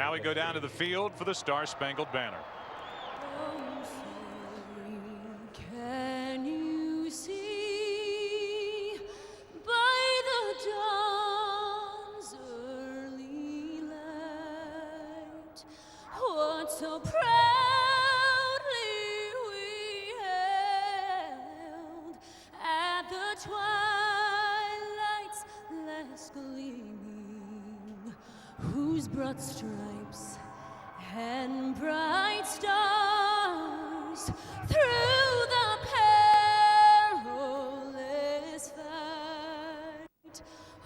Now we go down to the field for the Star-Spangled Banner. Can you see by the dawn's early light what so proudly we held at the twilight's last gleaming, whose broad stripes and bright stars through the perilous fight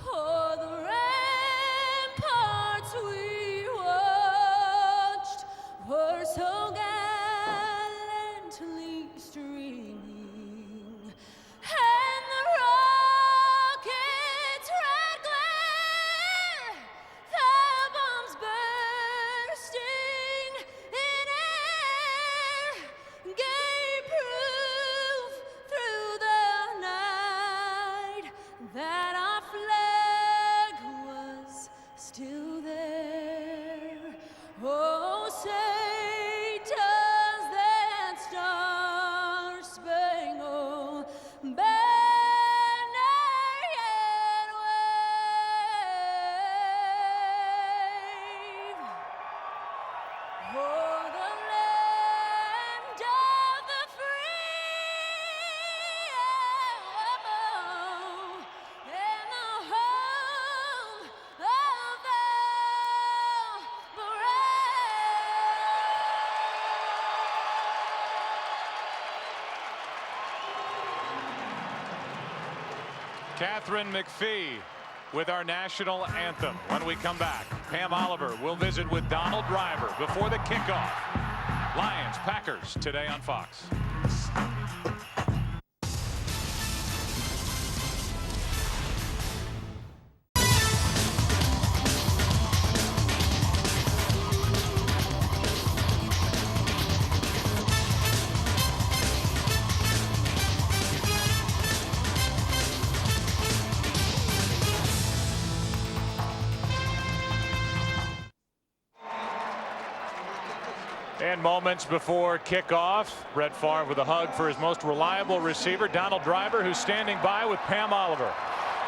o'er the ramparts we watched were so gallantly streaming, and the rocket's red glare, the bombs bursting in air, gave proof through the night that our flag was still there. Oh, say does that star-spangled banner yet wave o'er the land of the free, and the home of the Catherine McPhee with our national anthem. When we come back, Pam Oliver will visit with Donald Driver before the kickoff. Lions, Packers, today on Fox. And moments before kickoff, Brett Favre with a hug for his most reliable receiver, Donald Driver, who's standing by with Pam Oliver.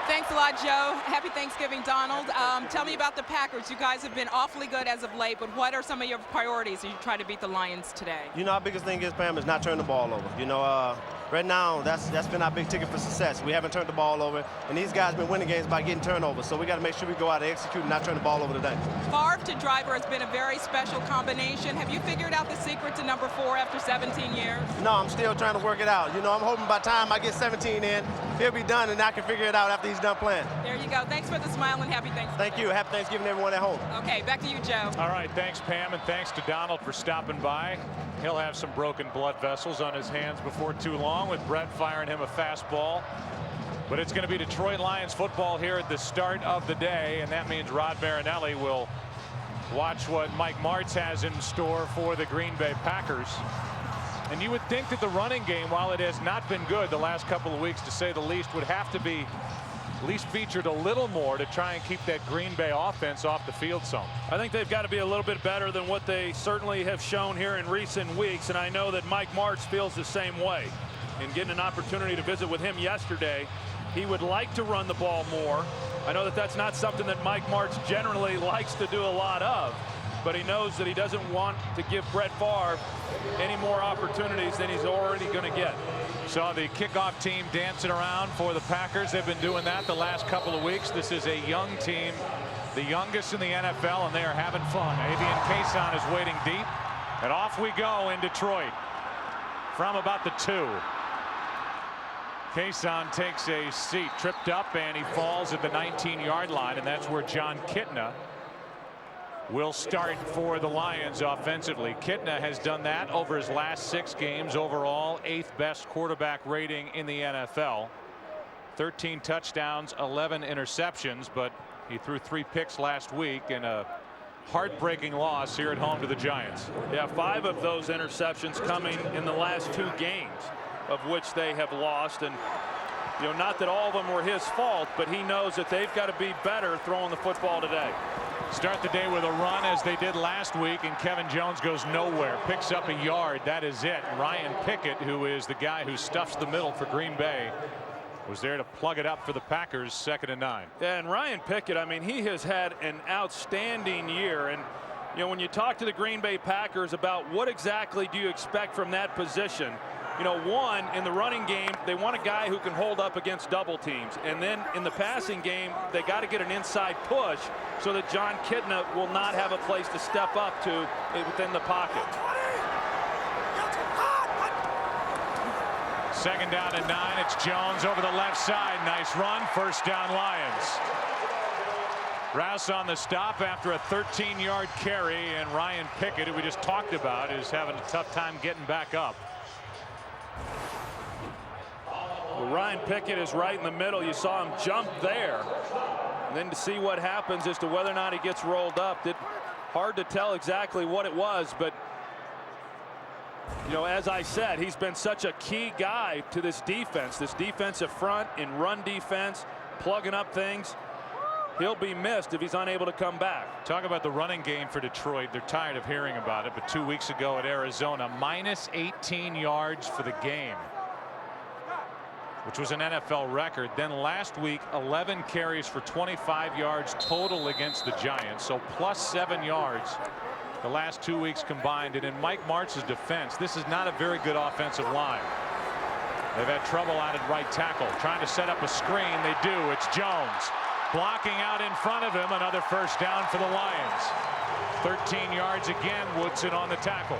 Thanks a lot, Joe. Happy Thanksgiving, Donald. Tell me about the Packers. You guys have been awfully good as of late, but what are some of your priorities as you try to beat the Lions today? You know, our biggest thing is, Pam, is not turn the ball over. You know, right now, that's been our big ticket for success. We haven't turned the ball over, and these guys have been winning games by getting turnovers. So we got to make sure we go out and execute and not turn the ball over today. Favre to Driver has been a very special combination. Have you figured out the secret to number 4 after 17 years? No, I'm still trying to work it out. You know, I'm hoping by the time I get 17 in, he'll be done, and I can figure it out after he's done playing. There you go. Thanks for the smile and happy Thanksgiving. Thank you. Happy Thanksgiving, everyone at home. Okay, back to you, Joe. All right, thanks, Pam, and thanks to Donald for stopping by. He'll have some broken blood vessels on his hands before too long with Brett firing him a fastball. But it's going to be Detroit Lions football here at the start of the day, and that means Rod Marinelli will watch what Mike Martz has in store for the Green Bay Packers. And you would think that the running game, while it has not been good the last couple of weeks, to say the least, would have to be at least featured a little more to try and keep that Green Bay offense off the field some. I think they've got to be a little bit better than what they certainly have shown here in recent weeks, and I know that Mike Martz feels the same way. In getting an opportunity to visit with him yesterday, he would like to run the ball more. I know that that's not something that Mike Martz generally likes to do a lot of, but he knows that he doesn't want to give Brett Favre any more opportunities than he's already going to get. Saw the kickoff team dancing around for the Packers. They've been doing that the last couple of weeks. This is a young team, the youngest in the NFL, and they are having fun. Avian Kayson is waiting deep, and off we go in Detroit from about the 2. Kayson takes a seat, tripped up, and he falls at the 19-yard line, and that's where John Kitna will start for the Lions offensively. Kitna has done that over his last 6 games. Overall, 8th best quarterback rating in the NFL. 13 touchdowns, 11 interceptions, but he threw 3 picks last week in a heartbreaking loss here at home to the Giants. Yeah, 5 of those interceptions coming in the last 2 games, of which they have lost. And you know, not that all of them were his fault, but he knows that they've got to be better throwing the football today. Start the day with a run as they did last week, and Kevin Jones goes nowhere. Picks up a yard. That is it. Ryan Pickett, who is the guy who stuffs the middle for Green Bay, was there to plug it up for the Packers. 2nd and 9. Yeah, and Ryan Pickett, I mean, he has had an outstanding year. And you know, when you talk to the Green Bay Packers about what exactly do you expect from that position, you know, one, in the running game, they want a guy who can hold up against double teams. And then in the passing game, they got to get an inside push so that John Kitna will not have a place to step up to within the pocket. 2nd down and 9. It's Jones over the left side. Nice run. 1st down Lions. Rouse on the stop after a 13-yard carry, and Ryan Pickett, who we just talked about, is having a tough time getting back up. Well, Ryan Pickett is right in the middle. You saw him jump there. And then to see what happens as to whether or not he gets rolled up, hard to tell exactly what it was, but you know, as I said, he's been such a key guy to this defense, this defensive front in run defense, plugging up things. He'll be missed if he's unable to come back. Talk about the running game for Detroit. They're tired of hearing about it, but 2 weeks ago at Arizona, minus 18 yards for the game, which was an NFL record. Then last week, 11 carries for 25 yards total against the Giants. So plus 7 yards the last 2 weeks combined. And in Mike Martz's defense, this is not a very good offensive line. They've had trouble out at right tackle, trying to set up a screen. They do. It's Jones blocking out in front of him. Another 1st down for the Lions. 13 yards again. Woodson on the tackle.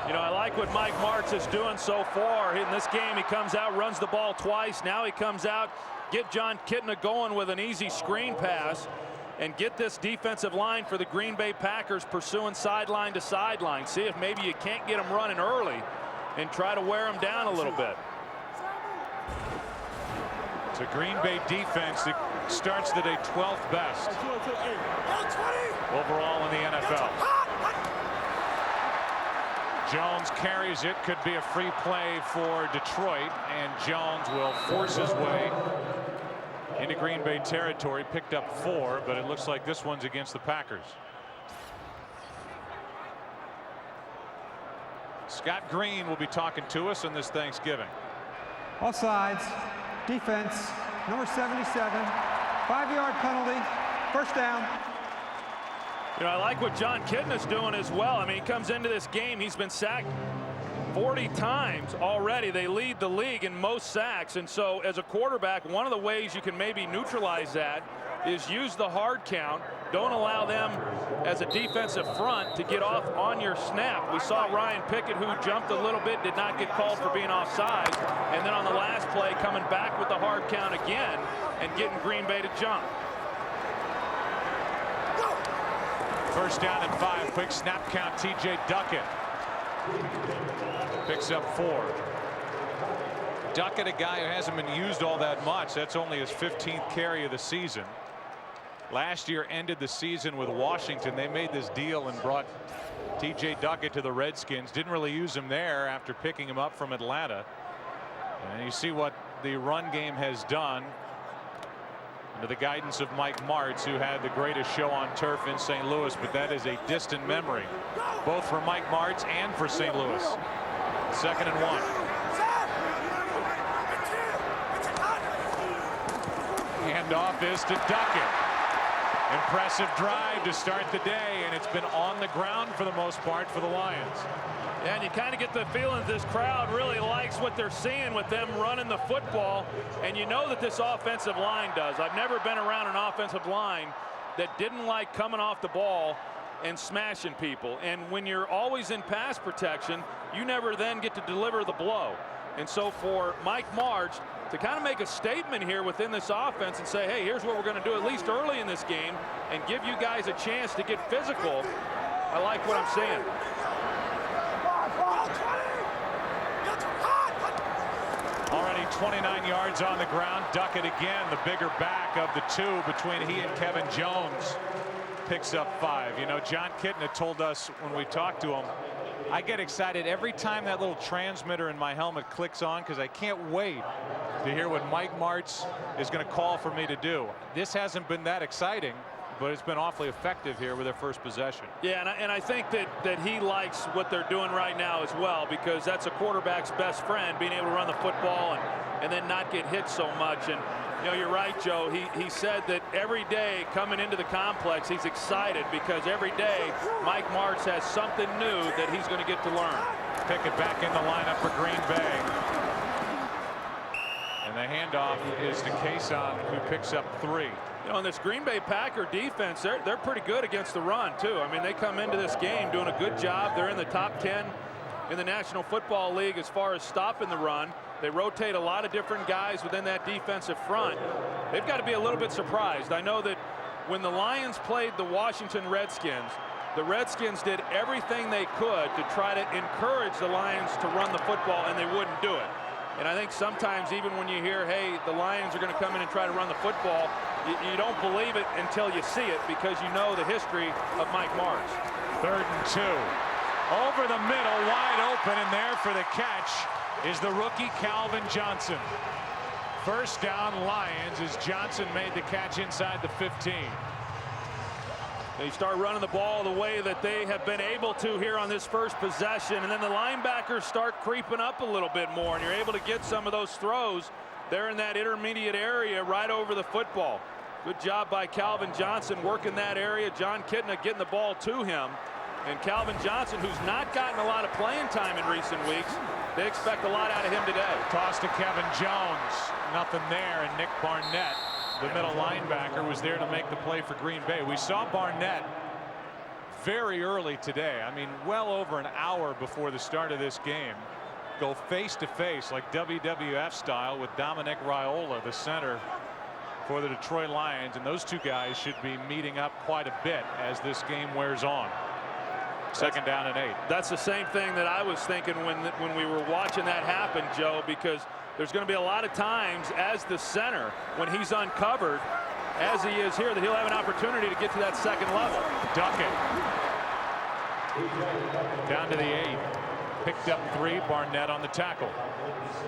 You know, I like what Mike Martz is doing so far in this game. He comes out, runs the ball twice. Now he comes out, get John Kitna going with an easy screen pass, and get this defensive line for the Green Bay Packers pursuing sideline to sideline. See if maybe you can't get them running early and try to wear them down a little bit. It's a Green Bay defense that starts the day 12th best overall in the NFL. Jones carries it. Could be a free play for Detroit, and Jones will force his way into Green Bay territory. Picked up 4, but it looks like this one's against the Packers. Scott Green will be talking to us on this Thanksgiving. All sides. Defense, number 77, 5-yard penalty, 1st down. You know, I like what John Kitna's doing as well. I mean, he comes into this game, he's been sacked 40 times already. They lead the league in most sacks, and so as a quarterback, one of the ways you can maybe neutralize that is use the hard count. Don't allow them as a defensive front to get off on your snap. We saw Ryan Pickett, who jumped a little bit, did not get called for being offside, and then on the last play coming back with the hard count again and getting Green Bay to jump. 1st down and 5. Quick snap count. TJ Duckett picks up 4. Duckett, a guy who hasn't been used all that much. That's only his 15th carry of the season. Last year ended the season with Washington. They made this deal and brought TJ Duckett to the Redskins. Didn't really use him there after picking him up from Atlanta. And you see what the run game has done under the guidance of Mike Martz, who had the greatest show on turf in St. Louis, but that is a distant memory, both for Mike Martz and for St. Louis. 2nd and 1. Handoff is to Duckett. Impressive drive to start the day, and it's been on the ground for the most part for the Lions. Yeah, and you kind of get the feeling that this crowd really likes what they're seeing with them running the football, and you know that this offensive line does. I've never been around an offensive line that didn't like coming off the ball and smashing people. And when you're always in pass protection, you never then get to deliver the blow. And so for Mike Martz to kind of make a statement here within this offense and say, hey, here's what we're going to do at least early in this game and give you guys a chance to get physical, I like what I'm seeing. Already 29 yards on the ground. Duckett again, the bigger back of the 2 between he and Kevin Jones, picks up 5. You know, John Kitna told us when we talked to him I get excited every time that little transmitter in my helmet clicks on because I can't wait to hear what Mike Martz is going to call for me to do. This hasn't been that exciting, but it's been awfully effective here with their first possession. Yeah, and I think that he likes what they're doing right now as well, because that's a quarterback's best friend, being able to run the football and then not get hit so much. And you know, you're right, Joe. He said that every day coming into the complex, he's excited because every day Mike Martz has something new that he's going to get to learn. Pickett back in the lineup for Green Bay. And the handoff is to Kason, who picks up 3. You know, in this Green Bay Packer defense, they're pretty good against the run, too. I mean, they come into this game doing a good job. They're in the top 10 in the National Football League as far as stopping the run. They rotate a lot of different guys within that defensive front. They've got to be a little bit surprised. I know that when the Lions played the Washington Redskins, the Redskins did everything they could to try to encourage the Lions to run the football, and they wouldn't do it. And I think sometimes even when you hear, hey, the Lions are going to come in and try to run the football, you don't believe it until you see it, because you know the history of Mike Martz. 3rd and 2. Over the middle, wide open, and there for the catch is the rookie Calvin Johnson. First down, Lions, as Johnson made the catch inside the 15. They start running the ball the way that they have been able to here on this first possession, and then the linebackers start creeping up a little bit more, and you're able to get some of those throws there in that intermediate area right over the football. Good job by Calvin Johnson working that area. John Kitna getting the ball to him. And Calvin Johnson, who's not gotten a lot of playing time in recent weeks, they expect a lot out of him today. Toss to Kevin Jones. Nothing there, and Nick Barnett, the middle linebacker, was there to make the play for Green Bay. We saw Barnett very early today. I mean, well over an hour before the start of this game, go face to face like WWF style with Dominic Raiola, the center for the Detroit Lions, and those two guys should be meeting up quite a bit as this game wears on. 2nd down and 8. That's the same thing that I was thinking when we were watching that happen, Joe, because there's going to be a lot of times as the center, when he's uncovered, as he is here, that he'll have an opportunity to get to that second level. Duckett down to the 8. Picked up 3. Barnett on the tackle.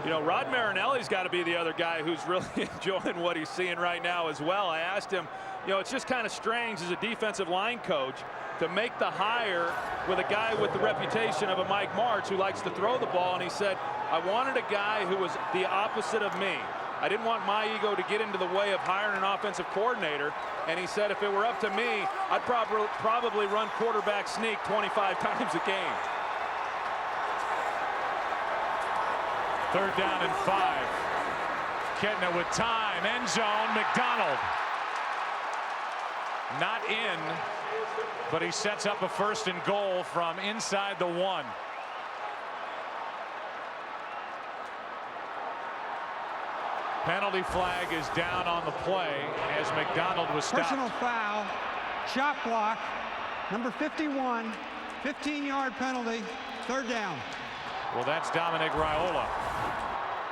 You know, Rod Marinelli's got to be the other guy who's really enjoying what he's seeing right now as well. I asked him, you know, it's just kind of strange as a defensive line coach to make the hire with a guy with the reputation of a Mike Martz who likes to throw the ball, and he said, I wanted a guy who was the opposite of me. I didn't want my ego to get into the way of hiring an offensive coordinator, and he said if it were up to me, I'd probably run quarterback sneak 25 times a game. 3rd down and 5. Kitna with time, end zone, McDonald. Not in, but he sets up a 1st and goal from inside the 1. Penalty flag is down on the play as McDonald was stopped. Personal foul, chop block, number 51, 15-yard penalty, 3rd down. Well, that's Dominic Raiola.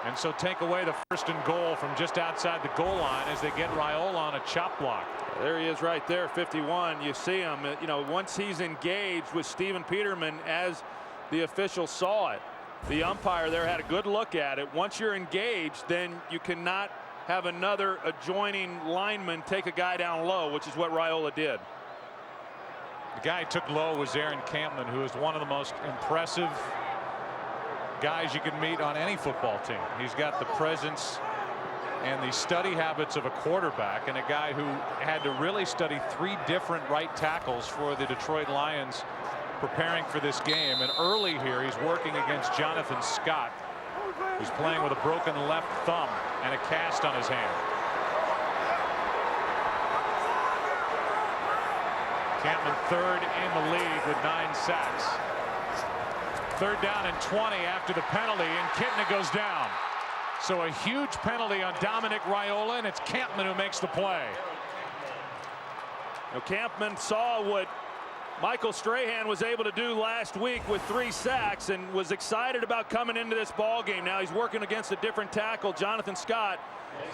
And so take away the 1st and goal from just outside the goal line as they get Raiola on a chop block. There he is right there, 51. You see him, you know, once he's engaged with Stephen Peterman as the official saw it. The umpire there had a good look at it. Once you're engaged, then you cannot have another adjoining lineman take a guy down low, which is what Raiola did. The guy who took low was Aaron Campman, who is one of the most impressive guys you can meet on any football team. He's got the presence and the study habits of a quarterback, and a guy who had to really study 3 different right tackles for the Detroit Lions preparing for this game. And early here he's working against Jonathan Scott, who's playing with a broken left thumb and a cast on his hand. Campman 3rd in the league with 9 sacks. 3rd down and 20 after the penalty, and Kitna goes down. So a huge penalty on Dominic Raiola, and it's Campman who makes the play. Now, Campman saw what Michael Strahan was able to do last week with 3 sacks and was excited about coming into this ball game. Now he's working against a different tackle, Jonathan Scott,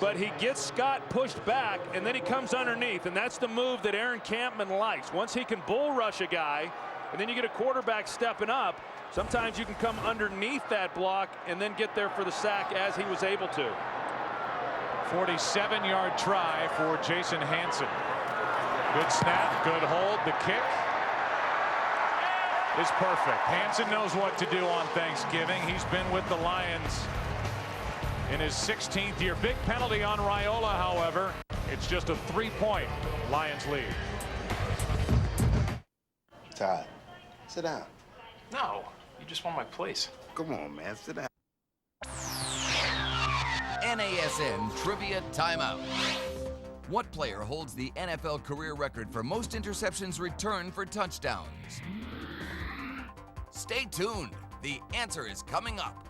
but he gets Scott pushed back, and then he comes underneath, and that's the move that Aaron Campman likes. Once he can bull rush a guy and then you get a quarterback stepping up. Sometimes you can come underneath that block and then get there for the sack, as he was able to. 47-yard try for Jason Hansen. Good snap, good hold. The kick is perfect. Hansen knows what to do on Thanksgiving. He's been with the Lions in his 16th year. Big penalty on Raiola, however. It's just a 3-point Lions lead. Todd, sit down. No, you just want my place. Come on, man, sit down. NASN Trivia Timeout. What player holds the NFL career record for most interceptions returned for touchdowns? Stay tuned. The answer is coming up.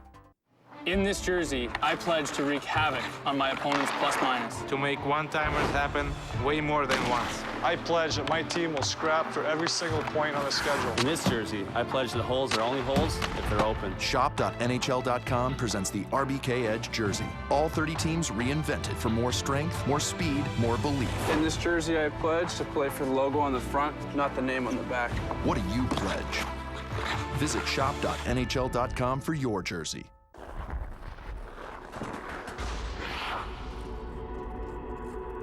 In this jersey, I pledge to wreak havoc on my opponent's plus-minus. To make one-timers happen way more than once. I pledge that my team will scrap for every single point on the schedule. In this jersey, I pledge that holes are only holes if they're open. Shop.nhl.com presents the RBK Edge jersey. All 30 teams reinvented for more strength, more speed, more belief. In this jersey, I pledge to play for the logo on the front, not the name on the back. What do you pledge? Visit shop.nhl.com for your jersey.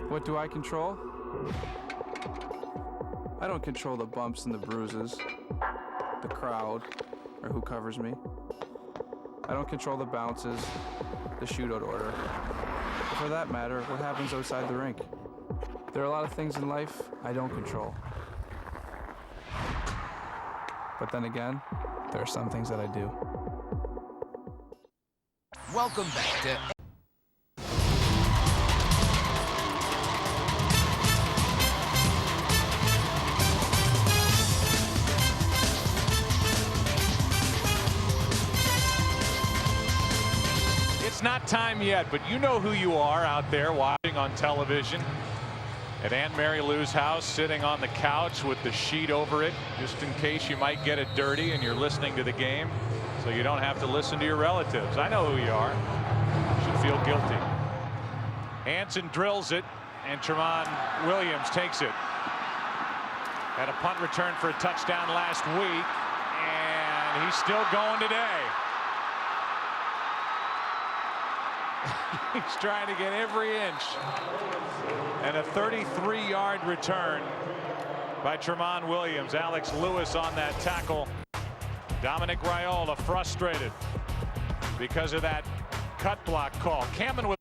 What do I control? I don't control the bumps and the bruises, the crowd, or who covers me. I don't control the bounces, the shootout order, or for that matter, what happens outside the rink. There are a lot of things in life I don't control. But then again, there are some things that I do. Welcome back to It's not time yet, but you know who you are out there watching on television at Aunt Mary Lou's house, sitting on the couch with the sheet over it, just in case you might get it dirty and you're listening to the game, so you don't have to listen to your relatives. I know who you are. You should feel guilty. Hansen drills it, and Tramon Williams takes it. Had a punt return for a touchdown last week, and he's still going today. He's trying to get every inch. And a 33-yard return by Tramon Williams. Alex Lewis on that tackle. Dominic Raiola frustrated because of that cut block call. Cameron with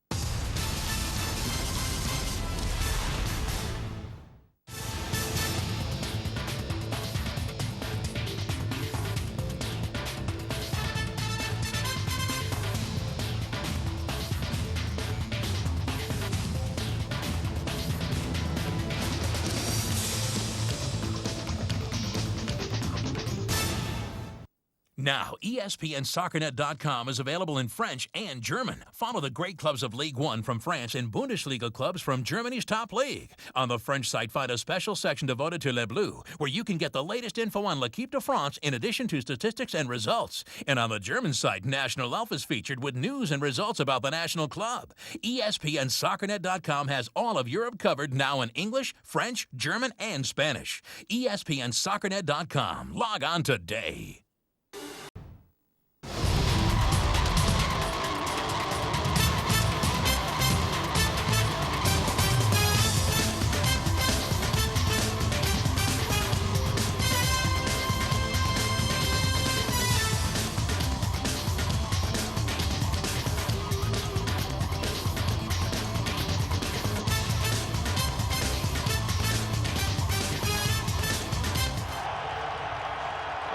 Now, ESPNSoccerNet.com is available in French and German. Follow the great clubs of Ligue 1 from France and Bundesliga clubs from Germany's top league. On the French site, find a special section devoted to Les Bleus, where you can get the latest info on L'Équipe de France in addition to statistics and results. And on the German site, National Elf is featured with news and results about the national club. ESPNSoccerNet.com has all of Europe covered now in English, French, German, and Spanish. ESPNSoccerNet.com. Log on today.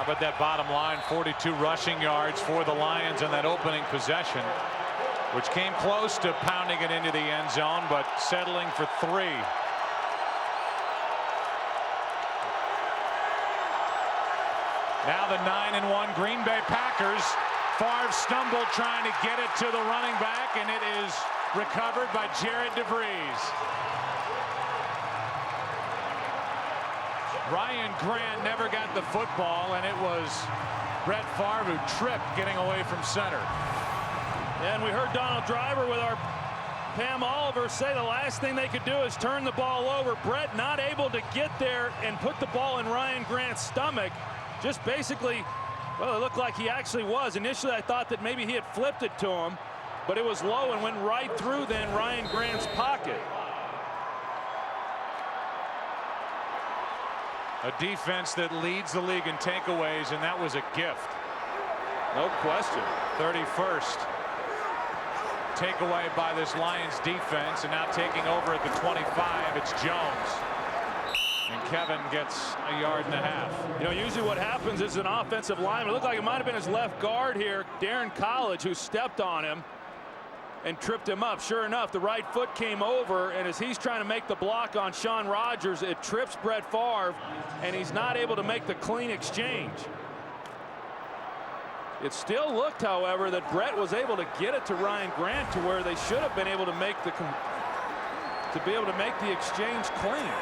But that bottom line, 42 rushing yards for the Lions in that opening possession, which came close to pounding it into the end zone, but settling for 3. Now the 9-1 Green Bay Packers. Favre stumbled trying to get it to the running back, and it is recovered by Jared DeVries. Ryan Grant never got the football, and it was Brett Favre who tripped getting away from center. And we heard Donald Driver with our Pam Oliver say the last thing they could do is turn the ball over. Brett not able to get there and put the ball in Ryan Grant's stomach. just basically, well, it looked like he actually was. Initially, I thought that maybe he had flipped it to him, but it was low and went right through then Ryan Grant's pocket. A defense that leads the league in takeaways, and that was a gift. No question. 31st takeaway by this Lions defense, and now taking over at the 25, it's Jones. And Kevin gets a yard and a half. You know, usually what happens is an offensive lineman, it looked like it might have been his left guard here, Darren College, who stepped on him and tripped him up. Sure enough, the right foot came over, and as he's trying to make the block on Sean Rogers, it trips Brett Favre, and he's not able to make the clean exchange. It still looked, however, that Brett was able to get it to Ryan Grant to where they should have been able to make the exchange clean.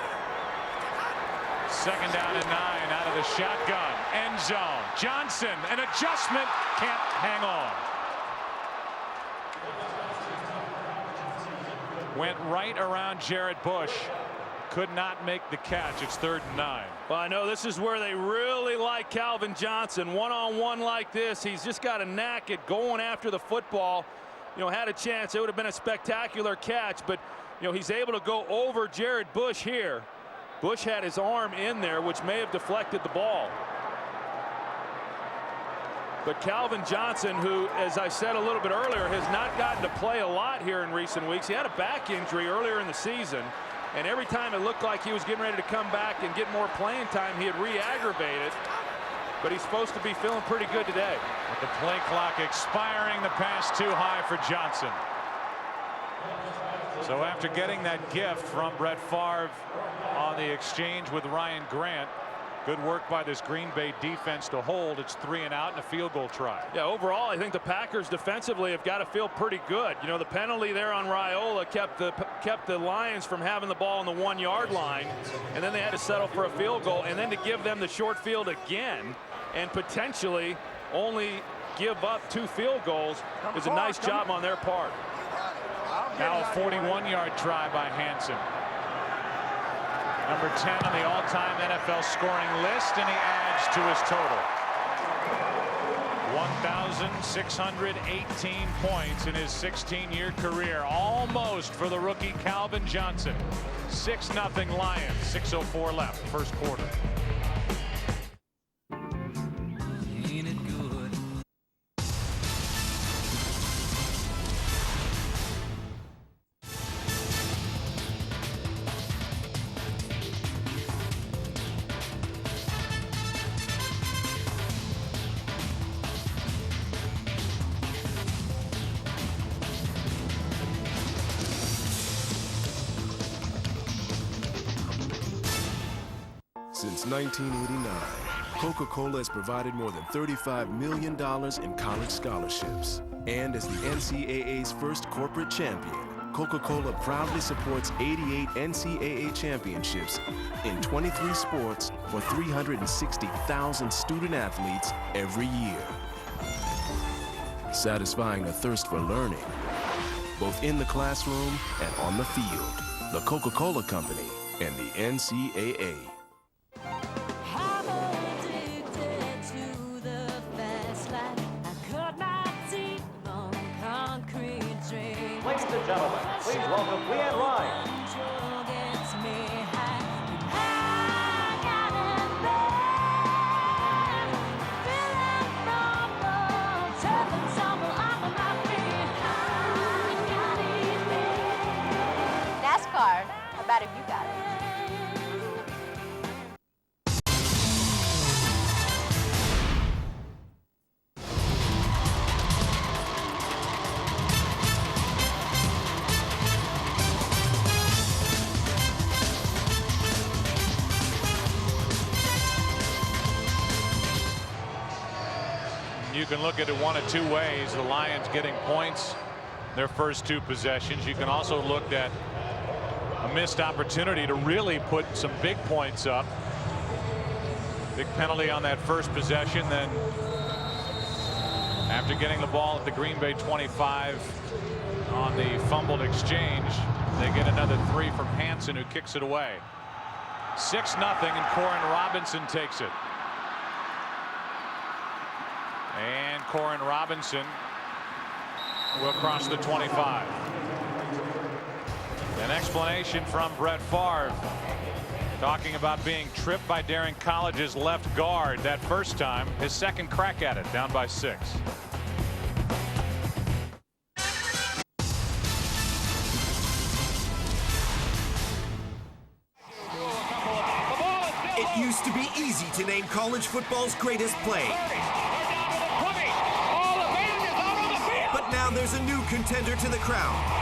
2nd down and 9 out of the shotgun. End zone. Johnson, an adjustment, can't hang on. Went right around Jared Bush. Could not make the catch. It's 3rd and 9. Well, I know this is where they really like Calvin Johnson. One-on-one like this, he's just got a knack at going after the football. You know, had a chance. It would have been a spectacular catch, but, you know, he's able to go over Jared Bush here. Bush had his arm in there, which may have deflected the ball. But Calvin Johnson, who, as I said a little bit earlier, has not gotten to play a lot here in recent weeks. He had a back injury earlier in the season, and every time it looked like he was getting ready to come back and get more playing time, he had re-aggravated. But he's supposed to be feeling pretty good today. With the play clock expiring, the pass too high for Johnson. So after getting that gift from Brett Favre on the exchange with Ryan Grant, good work by this Green Bay defense to hold. It's 3 and out and a field goal try. Yeah, overall, I think the Packers defensively have got to feel pretty good. You know, the penalty there on Raiola kept the Lions from having the ball on the 1-yard line, and then they had to settle for a field goal, and then to give them the short field again and potentially only give up 2 field goals is a nice job on their part. Now a 41-yard try by Hansen. Number 10 on the all-time NFL scoring list, and he adds to his total. 1,618 points in his 16-year career. Almost for the rookie Calvin Johnson. 6-0 Lions. 6:04 left, first quarter. Since 1989, Coca-Cola has provided more than $35 million in college scholarships. And as the NCAA's first corporate champion, Coca-Cola proudly supports 88 NCAA championships in 23 sports for 360,000 student athletes every year. Satisfying a thirst for learning, both in the classroom and on the field. The Coca-Cola Company and the NCAA. Ladies and gentlemen, please welcome Leanne Ryan. NASCAR, how about if you got it? You can look at it one of 2 ways. The Lions getting points their first 2 possessions. You can also look at a missed opportunity to really put some big points up. Big penalty on that first possession. Then after getting the ball at the Green Bay 25 on the fumbled exchange, they get another 3 from Hansen, who kicks it away. 6-0, and Corin Robinson takes it. And Corin Robinson will cross the 25. An explanation from Brett Favre, talking about being tripped by Darren College's left guard that first time. His second crack at it, down by 6. It used to be easy to name college football's greatest play. But now there's a new contender to the crown.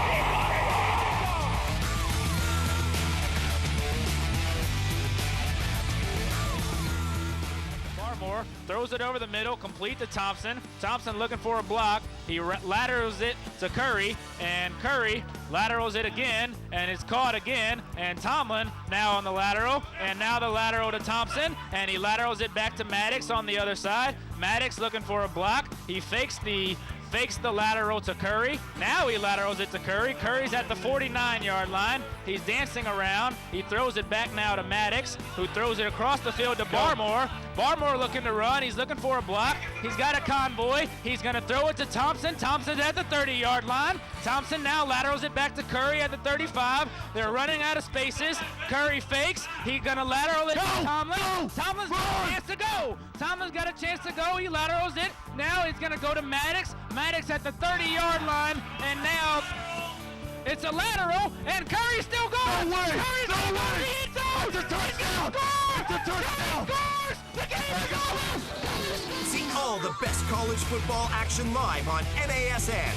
Throws it over the middle, complete to Thompson. Thompson looking for a block. He laterals it to Curry, and Curry laterals it again, and it's caught again. And Tomlin now on the lateral, and now the lateral to Thompson, and he laterals it back to Maddox on the other side. Maddox looking for a block. He fakes the lateral to Curry. Now he laterals it to Curry. Curry's at the 49-yard line. He's dancing around. He throws it back now to Maddox, who throws it across the field to Barmore. Barmore looking to run. He's looking for a block. He's got a convoy. He's going to throw it to Thompson. Thompson's at the 30-yard line. Thompson now laterals it back to Curry at the 35. They're running out of spaces. Curry fakes. He's going to lateral it to Tomlin. Tomlin's got a chance to go. Tomlin's got a chance to go. He laterals it. Now he's going to go to Maddox. Maddox at the 30-yard line, and now it's a lateral, and Curry's still going. No way! Curry's No way! It's a touchdown! It's a touchdown! Scores! The game is over! See all the best college football action live on NASN.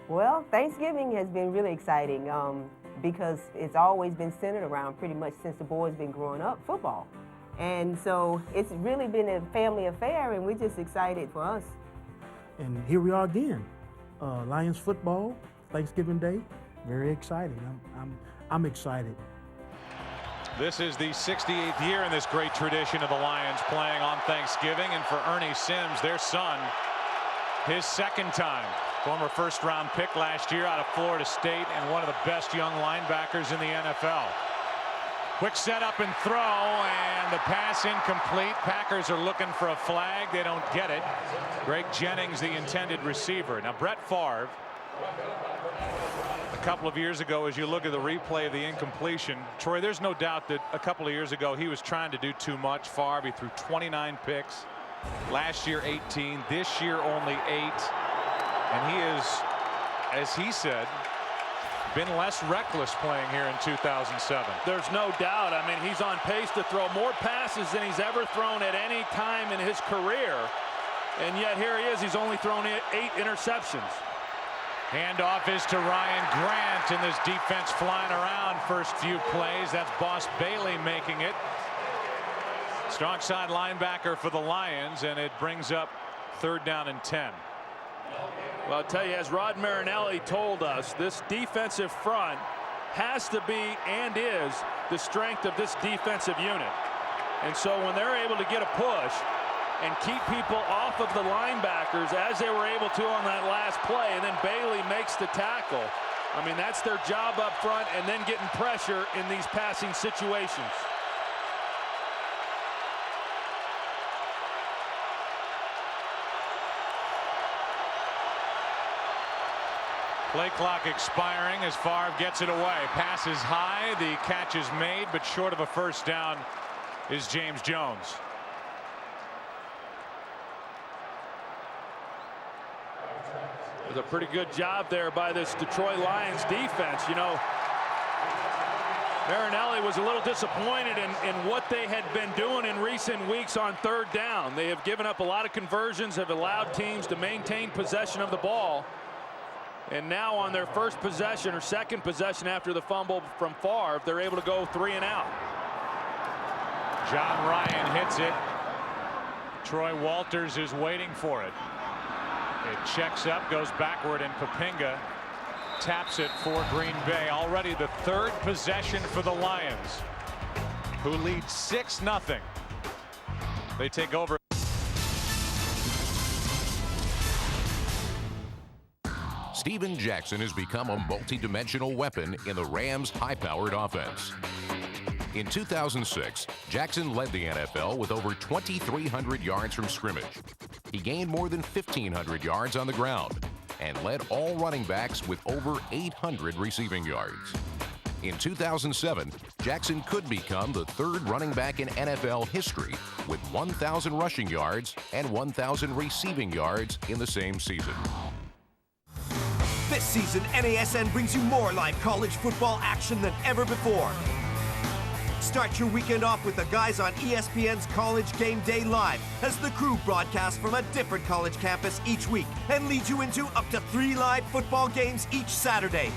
Well, Thanksgiving has been really exciting because it's always been centered around, pretty much since the boys been growing up, football. And so it's really been a family affair, and we're just excited for us. And here we are again, Lions football, Thanksgiving Day, very exciting. I'm excited. This is the 68th year in this great tradition of the Lions playing on Thanksgiving, and for Ernie Sims, their son, his second time. Former first-round pick last year out of Florida State and one of the best young linebackers in the NFL. Quick setup and throw, and the pass incomplete. Packers are looking for a flag. They don't get it. Greg Jennings, the intended receiver. Now, Brett Favre, a couple of years ago, as you look at the replay of the incompletion, Troy, there's no doubt that a couple of years ago he was trying to do too much. Favre, he threw 29 picks. Last year, 18. This year, only 8. And he is, as he said, been less reckless playing here in 2007. There's no doubt. I mean, he's on pace to throw more passes than he's ever thrown at any time in his career. And yet here he is. He's only thrown 8 interceptions. Handoff is to Ryan Grant, and this defense flying around first few plays. That's Boss Bailey making it. Strong side linebacker for the Lions, and it brings up 3rd down and 10. Well, I'll tell you, as Rod Marinelli told us, this defensive front has to be and is the strength of this defensive unit. And so when they're able to get a push and keep people off of the linebackers as they were able to on that last play, and then Bailey makes the tackle, I mean, that's their job up front, and then getting pressure in these passing situations. Play clock expiring as Favre gets it away. Pass is high. The catch is made, but short of a first down is James Jones. It was a pretty good job there by this Detroit Lions defense. You know, Marinelli was a little disappointed in what they had been doing in recent weeks on 3rd down. They have given up a lot of conversions, have allowed teams to maintain possession of the ball. And now on their first possession or second possession after the fumble from Favre, they're able to go 3 and out. John Ryan hits it. Troy Walters is waiting for it. It checks up, goes backward, and Papinga taps it for Green Bay. Already the 3rd possession for the Lions, who lead 6-0. They take over. Steven Jackson has become a multi-dimensional weapon in the Rams' high-powered offense. In 2006, Jackson led the NFL with over 2,300 yards from scrimmage. He gained more than 1,500 yards on the ground and led all running backs with over 800 receiving yards. In 2007, Jackson could become the third running back in NFL history with 1,000 rushing yards and 1,000 receiving yards in the same season. This season, NASN brings you more live college football action than ever before. Start your weekend off with the guys on ESPN's College Game Day Live as the crew broadcasts from a different college campus each week and leads you into up to 3 live football games each Saturday.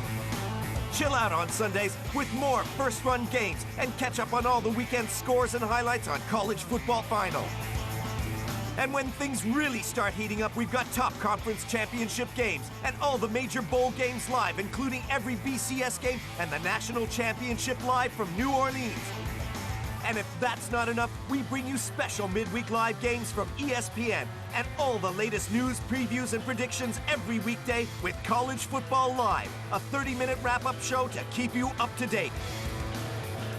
Chill out on Sundays with more first-run games and catch up on all the weekend scores and highlights on college football final. And when things really start heating up, we've got top conference championship games and all the major bowl games live, including every BCS game and the national championship live from New Orleans. And if that's not enough, we bring you special midweek live games from ESPN and all the latest news, previews, and predictions every weekday with College Football Live, a 30-minute wrap-up show to keep you up to date.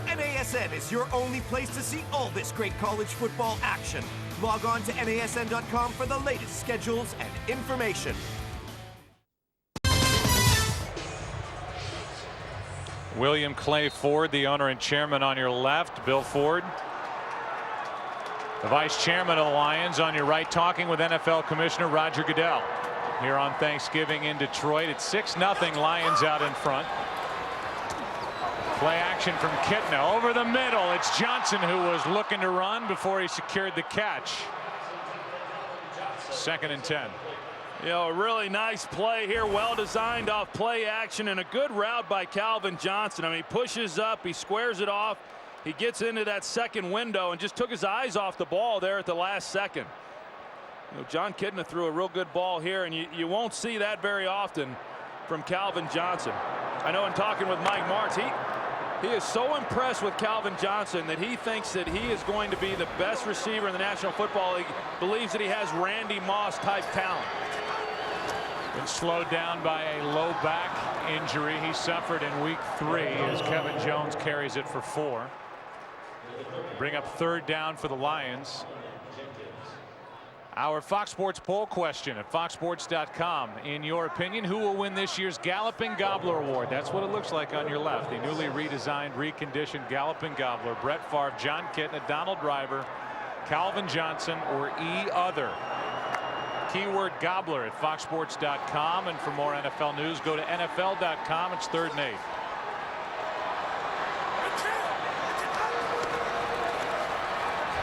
NASN is your only place to see all this great college football action. Log on to NASN.com for the latest schedules and information. William Clay Ford, the owner and chairman, on your left. Bill Ford, the vice chairman of the Lions, on your right, talking with NFL Commissioner Roger Goodell here on Thanksgiving in Detroit. It's 6-0 Lions out in front. Play action from Kitna over the middle. It's Johnson who was looking to run before he secured the catch. 2nd and 10. You know, a really nice play here, well designed off play action, and a good route by Calvin Johnson. I mean, he pushes up, he squares it off, he gets into that second window and just took his eyes off the ball there at the last second. You know, John Kitna threw a real good ball here, and you won't see that very often from Calvin Johnson. I know in talking with Mike Martz, he is so impressed with Calvin Johnson that he thinks that he is going to be the best receiver in the National Football League, believes that he has Randy Moss type talent. Been slowed down by a low back injury he suffered in week 3 as Kevin Jones carries it for 4. Bring up 3rd down for the Lions. Our Fox Sports poll question at foxsports.com. In your opinion, who will win this year's Galloping Gobbler Award? That's what it looks like on your left. The newly redesigned, reconditioned Galloping Gobbler. Brett Favre, John Kitna, Donald Driver, Calvin Johnson, or other. Keyword Gobbler at foxsports.com. And for more NFL news, go to NFL.com. It's 3rd and 8.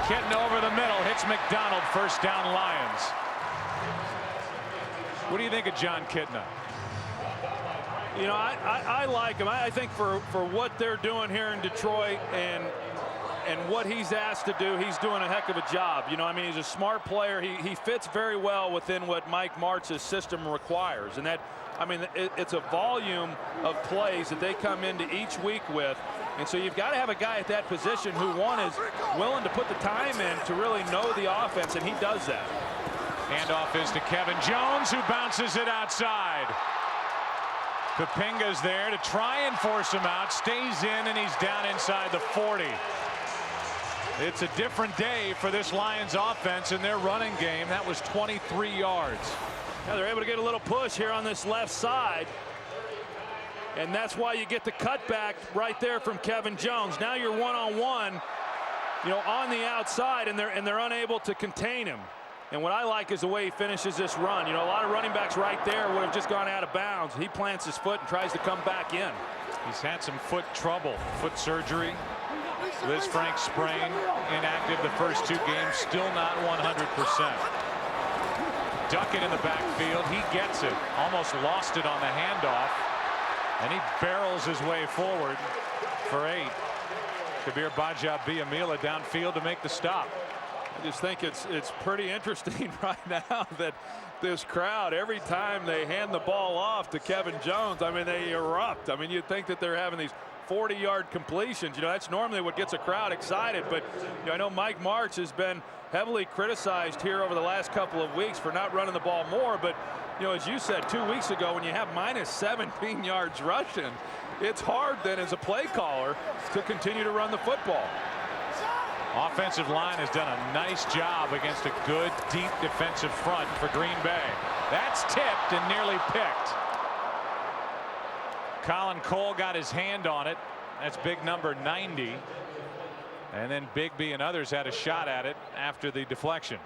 Kitna over the middle, hits McDonald, 1st down Lions. What do you think of John Kitna? You know, I like him. I think for what they're doing here in Detroit and what he's asked to do, he's doing a heck of a job. You know, I mean, he's a smart player. He fits very well within what Mike Martz's system requires. And that, I mean, it's a volume of plays that they come into each week with. And so you've got to have a guy at that position who, one, is willing to put the time in to really know the offense, and he does that. Handoff is to Kevin Jones, who bounces it outside. Kapinga's there to try and force him out, stays in, and he's down inside the 40. It's a different day for this Lions offense in their running game. That was 23 yards. Yeah, they're able to get a little push here on this left side. And that's why you get the cutback right there from Kevin Jones. Now you're one-on-one, you know, on the outside, and they're unable to contain him. And what I like is the way he finishes this run. You know, a lot of running backs right there would have just gone out of bounds. He plants his foot and tries to come back in. He's had some foot trouble, foot surgery. Liz Frank sprain, inactive the first 2 games, still not 100%. Duckett in the backfield, he gets it, almost lost it on the handoff, and he barrels his way forward for 8. Kabir Bajabiamila downfield to make the stop. I just think it's pretty interesting right now that this crowd, every time they hand the ball off to Kevin Jones, I mean, they erupt. I mean, you'd think that they're having these 40-yard completions. You know, that's normally what gets a crowd excited. But you know, I know Mike Martz has been heavily criticized here over the last couple of weeks for not running the ball more. But You know, as you said 2 weeks ago, when you have minus 17 yards rushing, it's hard then as a play caller to continue to run the football. Offensive line has done a nice job against a good, deep defensive front for Green Bay. That's tipped and nearly picked. Colin Cole got his hand on it. That's big number 90. And then Bigby and others had a shot at it after the deflection.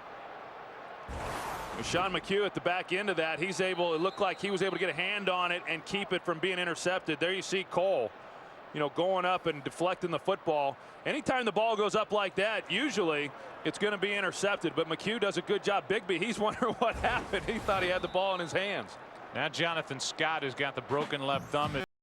Sean McHugh at the back end of that, it looked like he was able to get a hand on it and keep it from being intercepted. There you see Cole, you know, going up and deflecting the football. Anytime the ball goes up like that, usually it's going to be intercepted, but McHugh does a good job. Bigby, he's wondering what happened. He thought he had the ball in his hands. Now Jonathan Scott has got the broken left thumb.